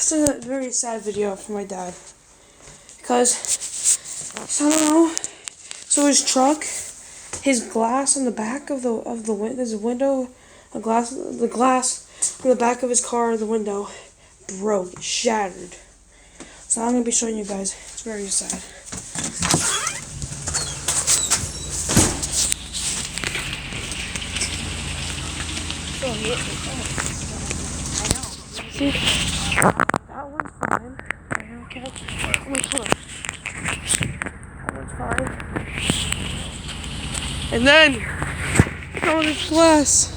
It's a very sad video for my dad because I don't know. So his truck, his glass on the back of there's a window, the glass on the back of his car, the window broke, it shattered. So I'm gonna be showing you guys. It's very sad. See, that one's fine. Okay. Oh my God. That one's fine. And then, oh, this glass.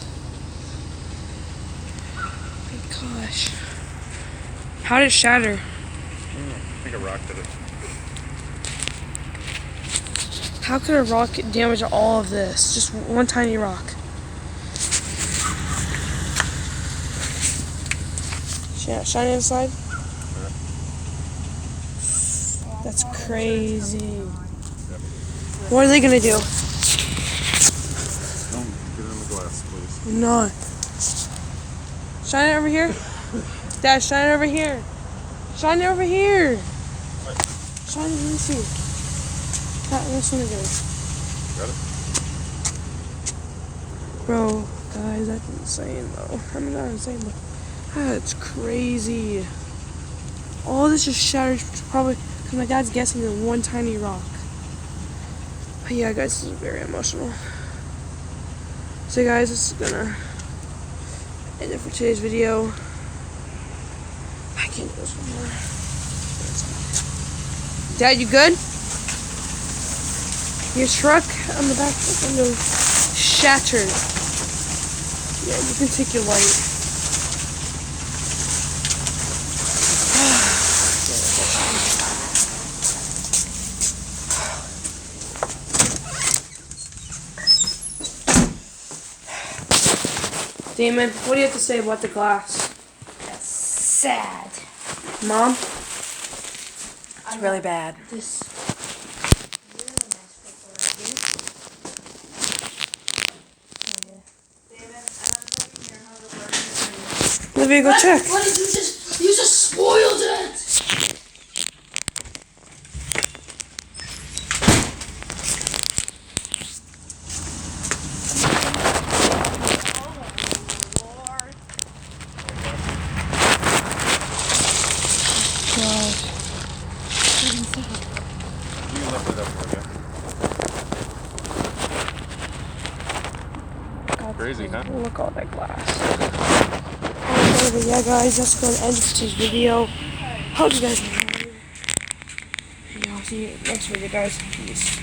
Oh my gosh. How did it shatter? I think a rock did it. How could a rock damage all of this? Just one tiny rock. Yeah, shine inside. That's crazy. What are they gonna do? Don't get it in the glass, please. I'm not. Shine it over here. Dad, shine it over here. Shine it over here. Shine it, let me see. This one again. Got it? Bro, guys, that's insane though. I mean, not insane, but that's crazy. All this just shattered probably because my dad's guessing in one tiny rock. But yeah, guys, this is very emotional. So guys, this is gonna end it for today's video. I can't do this one more. Dad, you good? Your truck on the back window shattered. Yeah, you can take your light. Damon, what do you have to say about the glass? That's sad. Mom? It's really bad. This. Olivia, go check. What did you just spoiled it! You can lift it up for you. Crazy, huh? Look at all that glass. Okay, yeah, guys, that's going to end today's video. Hope you guys enjoyed. And I'll see you next video, guys. Peace.